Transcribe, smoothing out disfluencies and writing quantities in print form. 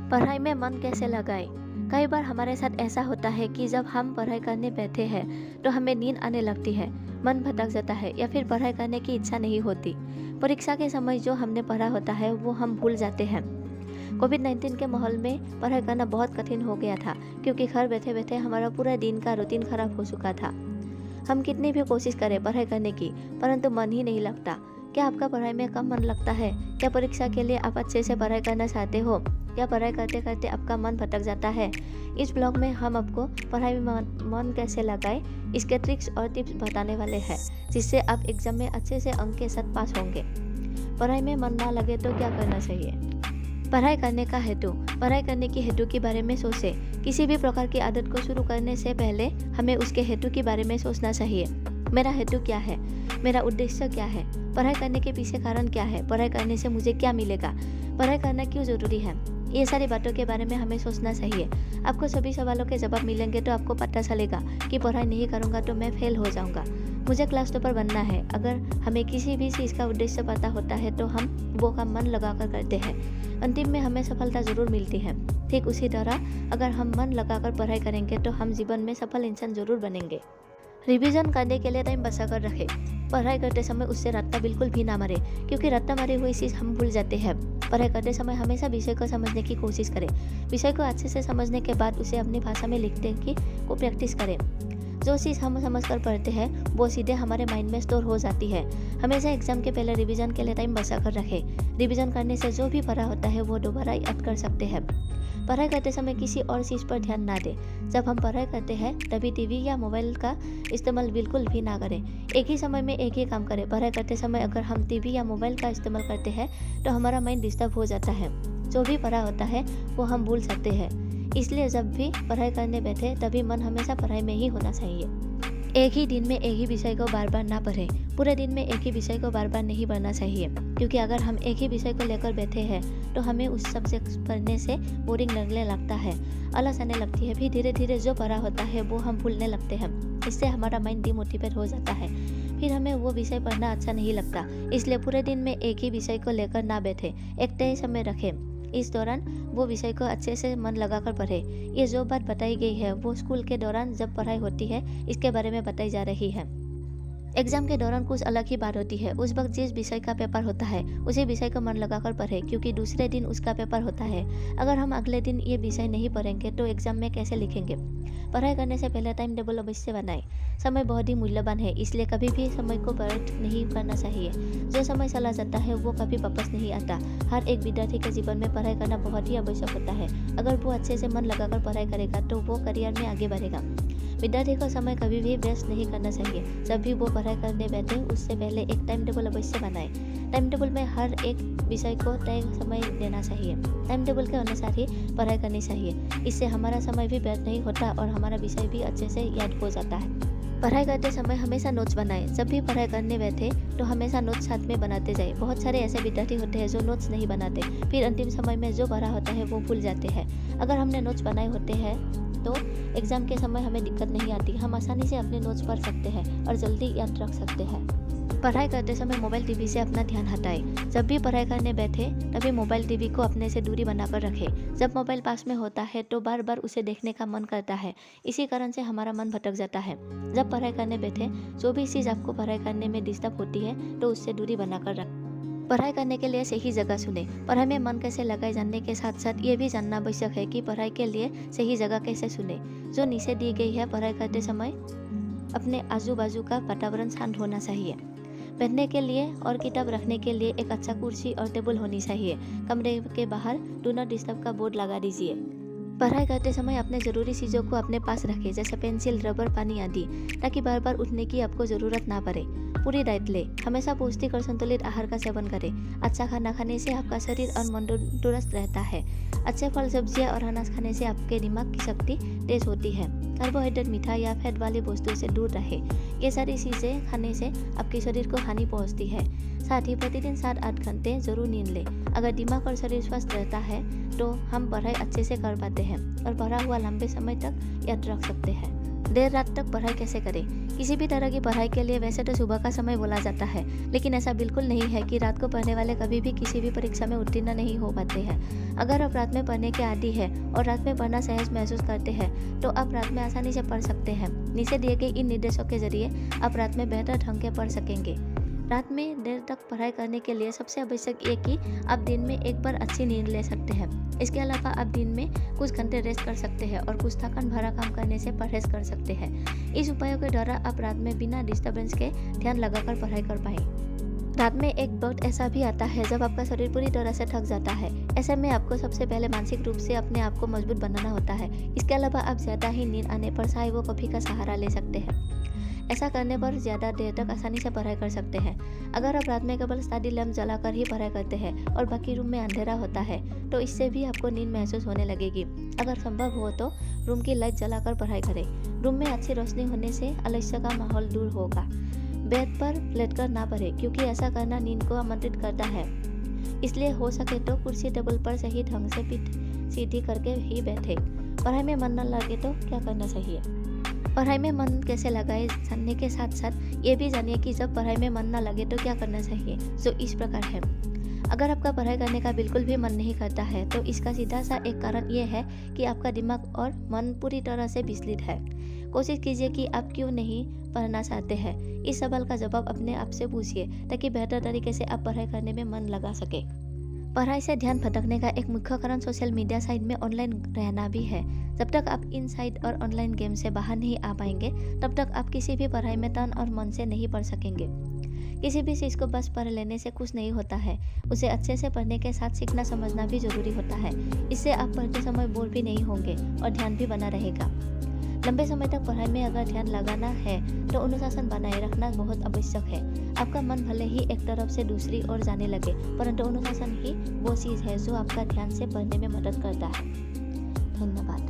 पढ़ाई में मन कैसे लगाए। कई बार हमारे साथ ऐसा होता है कि जब हम पढ़ाई करने बैठे हैं तो हमें नींद आने लगती है, मन भटक जाता है या फिर पढ़ाई करने की इच्छा नहीं होती। परीक्षा के समय जो हमने पढ़ा होता है वो हम भूल जाते हैं। कोविड-19 के माहौल में पढ़ाई करना बहुत कठिन हो गया था, क्योंकि घर बैठे बैठे हमारा पूरा दिन का रूटीन खराब हो चुका था। हम कितनी भी कोशिश करें पढ़ाई करने की, परंतु मन ही नहीं लगता। क्या आपका पढ़ाई में कम मन लगता है? क्या परीक्षा के लिए आप अच्छे से पढ़ाई करना चाहते हो? क्या पढ़ाई करते करते आपका मन भटक जाता है? इस ब्लॉग में हम आपको पढ़ाई में मन कैसे लगाए, इसके ट्रिक्स और टिप्स बताने वाले हैं, जिससे आप एग्जाम में अच्छे से अंक के साथ पास होंगे। पढ़ाई में मन ना लगे तो क्या करना चाहिए? पढ़ाई करने का हेतु। पढ़ाई करने की हेतु के बारे में सोचें। किसी भी प्रकार की आदत को शुरू करने से पहले हमें उसके हेतु के बारे में सोचना चाहिए। मेरा हेतु क्या है? मेरा उद्देश्य क्या है? पढ़ाई करने के पीछे कारण क्या है? पढ़ाई करने से मुझे क्या मिलेगा? पढ़ाई करना क्यों ज़रूरी है? ये सारी बातों के बारे में हमें सोचना चाहिए। आपको सभी सवालों के जवाब मिलेंगे तो आपको पता चलेगा कि पढ़ाई नहीं करूँगा तो मैं फेल हो जाऊँगा, मुझे क्लास टॉपर बनना है। अगर हमें किसी भी चीज़ का उद्देश्य पता होता है तो हम वो काम मन लगाकर करते हैं। अंतिम में हमें सफलता ज़रूर मिलती है। ठीक उसी तरह अगर हम मन लगाकर पढ़ाई करेंगे तो हम जीवन में सफल इंसान ज़रूर बनेंगे। रिवीजन करने के लिए टाइम बचा कर रखें। पढ़ाई करते समय उससे रट्टा बिल्कुल भी ना मारे, क्योंकि रट्टा मारी हुई चीज़ हम भूल जाते हैं। पढ़ाई करते समय हमेशा विषय को समझने की कोशिश करें। विषय को अच्छे से समझने के बाद उसे अपनी भाषा में लिखने की को प्रैक्टिस करें। जो चीज़ हम समझकर पढ़ते हैं वो सीधे हमारे माइंड में स्टोर हो जाती है। हमेशा एग्जाम के पहले रिवीजन के लिए टाइम बचा कर रखें। रिवीजन करने से जो भी पढ़ा होता है वो दोबारा याद कर सकते हैं। पढ़ाई करते समय किसी और चीज़ पर ध्यान ना दें। जब हम पढ़ाई करते हैं तभी टीवी या मोबाइल का इस्तेमाल बिल्कुल भी ना करें। एक ही समय में एक ही काम करें। पढ़ाई करते समय अगर हम टीवी या मोबाइल का इस्तेमाल करते हैं तो हमारा माइंड डिस्टर्ब हो जाता है। जो भी पढ़ा होता है वो हम भूल सकते हैं। इसलिए जब भी पढ़ाई करने बैठे तभी मन हमेशा पढ़ाई में ही होना चाहिए। एक ही दिन में एक ही विषय को बार बार ना पढ़ें। पूरे दिन में एक ही विषय को बार बार नहीं पढ़ना चाहिए, क्योंकि अगर हम एक ही विषय को लेकर बैठे हैं तो हमें उस सब्जेक्ट पढ़ने से बोरिंग लगने लगता है, आलस आने लगती है। फिर धीरे धीरे जो पढ़ा होता है वो हम भूलने लगते हैं। इससे हमारा माइंड डिमोटिवेट हो जाता है, फिर हमें वो विषय पढ़ना अच्छा नहीं लगता। इसलिए पूरे दिन में एक ही विषय को लेकर ना बैठे, एक तय समय रखें। इस दौरान वो विषय को अच्छे से मन लगाकर पढ़ें। ये जो बात बताई गई है वो स्कूल के दौरान जब पढ़ाई होती है इसके बारे में बताई जा रही है। एग्जाम के दौरान कुछ अलग ही बात होती है। उस वक्त जिस विषय का पेपर होता है उसी विषय को मन लगाकर पढ़ें, क्योंकि दूसरे दिन उसका पेपर होता है। अगर हम अगले दिन ये विषय नहीं पढ़ेंगे तो एग्जाम में कैसे लिखेंगे? पढ़ाई करने से पहले टाइम टेबल अवश्य बनाएं। समय बहुत ही मूल्यवान है, इसलिए कभी भी समय को व्यर्थ नहीं करना चाहिए। जो समय चला जाता है वो कभी वापस नहीं आता। हर एक विद्यार्थी के जीवन में पढ़ाई करना बहुत ही आवश्यक होता है। अगर वो अच्छे से मन लगाकर पढ़ाई करेगा तो वो करियर में आगे बढ़ेगा। विद्यार्थी को समय कभी भी वेस्ट नहीं करना चाहिए। जब भी वो पढ़ाई करने बैठे उससे पहले एक टाइम टेबल अवश्य बनाएं। टाइम टेबल में हर एक विषय को तय समय देना चाहिए। टाइम टेबल के अनुसार ही पढ़ाई करनी चाहिए। इससे हमारा समय भी व्यर्थ नहीं होता और हमारा विषय भी अच्छे से याद हो जाता है। पढ़ाई करते समय हमेशा नोट्स बनाएं। जब भी पढ़ाई करने बैठे तो हमेशा नोट्स साथ में बनाते जाएं। बहुत सारे ऐसे विद्यार्थी होते हैं जो नोट्स नहीं बनाते, फिर अंतिम समय में जो पढ़ा होता है वो भूल जाते हैं। अगर हमने नोट्स बनाए होते हैं तो एग्जाम के समय हमें दिक्कत नहीं आती। हम आसानी से अपने नोट्स पढ़ सकते हैं और जल्दी याद रख सकते हैं। पढ़ाई करते समय मोबाइल टीवी से अपना ध्यान हटाएं। जब भी पढ़ाई करने बैठे तभी मोबाइल टीवी को अपने से दूरी बनाकर रखें। जब मोबाइल पास में होता है तो बार बार उसे देखने का मन करता है, इसी कारण से हमारा मन भटक जाता है। जब पढ़ाई करने बैठे जो भी चीज़ आपको पढ़ाई करने में डिस्टर्ब होती है तो उससे दूरी बनाकर रखें। पढ़ाई करने के लिए सही जगह चुनें। पढ़ाई में मन कैसे लगाए जानने के साथ साथ ये भी जानना आवश्यक है कि पढ़ाई के लिए सही जगह कैसे चुनें। जो नीचे दी गई है, पढ़ाई करते समय अपने आजू बाजू का वातावरण शांत होना चाहिए। बैठने के लिए और किताब रखने के लिए एक अच्छा कुर्सी और टेबल होनी चाहिए। कमरे के बाहर डू नॉट डिस्टर्ब का बोर्ड लगा दीजिए। पढ़ाई करते समय अपने ज़रूरी चीज़ों को अपने पास रखें, जैसे पेंसिल, रबर, पानी आदि, ताकि बार बार उठने की आपको ज़रूरत ना पड़े। पूरी डाइट लें। हमेशा पौष्टिक और संतुलित आहार का सेवन करें। अच्छा खाना खाने से आपका शरीर और मन तंदुरुस्त रहता है। अच्छे फल, सब्जियां और अनाज खाने से आपके दिमाग की शक्ति तेज होती है। कार्बोहाइड्रेट, मीठा या फैट वाली वस्तुओं से दूर रहें। ये सारी चीज़ें खाने से आपके शरीर को हानि पहुंचती है। साथ ही प्रतिदिन 7-8 घंटे जरूर नींद लें। अगर दिमाग और शरीर स्वस्थ रहता है तो हम पढ़ाई अच्छे से कर पाते हैं और पढ़ा हुआ लंबे समय तक याद रख सकते हैं। देर रात तक पढ़ाई कैसे करें? किसी भी तरह की पढ़ाई के लिए वैसे तो सुबह का समय बोला जाता है, लेकिन ऐसा बिल्कुल नहीं है कि रात को पढ़ने वाले कभी भी किसी भी परीक्षा में उत्तीर्ण नहीं हो पाते हैं। अगर आप रात में पढ़ने के आदी है और रात में पढ़ना सहज महसूस करते हैं तो आप रात में आसानी से पढ़ सकते हैं। नीचे दिए गए इन निर्देशों के जरिए आप रात में बेहतर ढंग से पढ़ सकेंगे। रात में देर तक पढ़ाई करने के लिए सबसे आवश्यक ये कि आप दिन में एक बार अच्छी नींद ले सकते हैं। इसके अलावा आप दिन में कुछ घंटे रेस्ट कर सकते हैं और कुछ थकान भरा काम करने से परहेज कर सकते हैं। इस उपायों के द्वारा आप रात में बिना डिस्टर्बेंस के ध्यान लगाकर पढ़ाई कर पाएं। रात में एक वक्त ऐसा भी आता है जब आपका शरीर पूरी तरह से थक जाता है। ऐसे में आपको सबसे पहले मानसिक रूप से अपने आप को मजबूत बनाना होता है। इसके अलावा आप ज़्यादा ही नींद आने पर चाय व कॉफ़ी का सहारा ले सकते हैं। ऐसा करने पर ज़्यादा देर तक आसानी से पढ़ाई कर सकते हैं। अगर आप रात में केवल स्टडी लैम्प जलाकर ही पढ़ाई करते हैं और बाकी रूम में अंधेरा होता है तो इससे भी आपको नींद महसूस होने लगेगी। अगर संभव हो तो रूम की लाइट जलाकर पढ़ाई करें। रूम में अच्छी रोशनी होने से आलस्य का माहौल दूर होगा। बेड पर लेटकर ना पढ़ें क्योंकि ऐसा करना नींद को आमंत्रित करता है। इसलिए हो सके तो कुर्सी टेबल पर सही ढंग से पीठ सीधी करके ही बैठे। पढ़ाई में मन न लगे तो क्या करना चाहिए? पढ़ाई में मन कैसे लगाए जानने के साथ साथ ये भी जानिए कि जब पढ़ाई में मन न लगे तो क्या करना चाहिए, जो इस प्रकार है। अगर आपका पढ़ाई करने का बिल्कुल भी मन नहीं करता है तो इसका सीधा सा एक कारण ये है कि आपका दिमाग और मन पूरी तरह से विचलित है। कोशिश कीजिए कि आप क्यों नहीं पढ़ना चाहते हैं। इस सवाल का जवाब अपने आप से पूछिए ताकि बेहतर तरीके से आप पढ़ाई करने में मन लगा सके। पढ़ाई से ध्यान भटकने का एक मुख्य कारण सोशल मीडिया साइट में ऑनलाइन रहना भी है। जब तक आप इन साइट और ऑनलाइन गेम से बाहर नहीं आ पाएंगे तब तक आप किसी भी पढ़ाई में तन और मन से नहीं पढ़ सकेंगे। किसी भी चीज़ को बस पढ़ लेने से कुछ नहीं होता है, उसे अच्छे से पढ़ने के साथ सीखना समझना भी जरूरी होता है। इससे आप पढ़ते समय बोर भी नहीं होंगे और ध्यान भी बना रहेगा। लंबे समय तक पढ़ाई में अगर ध्यान लगाना है तो अनुशासन बनाए रखना बहुत आवश्यक है। आपका मन भले ही एक तरफ से दूसरी ओर जाने लगे, परंतु अनुशासन ही वो चीज़ है जो आपका ध्यान से पढ़ने में मदद करता है। धन्यवाद।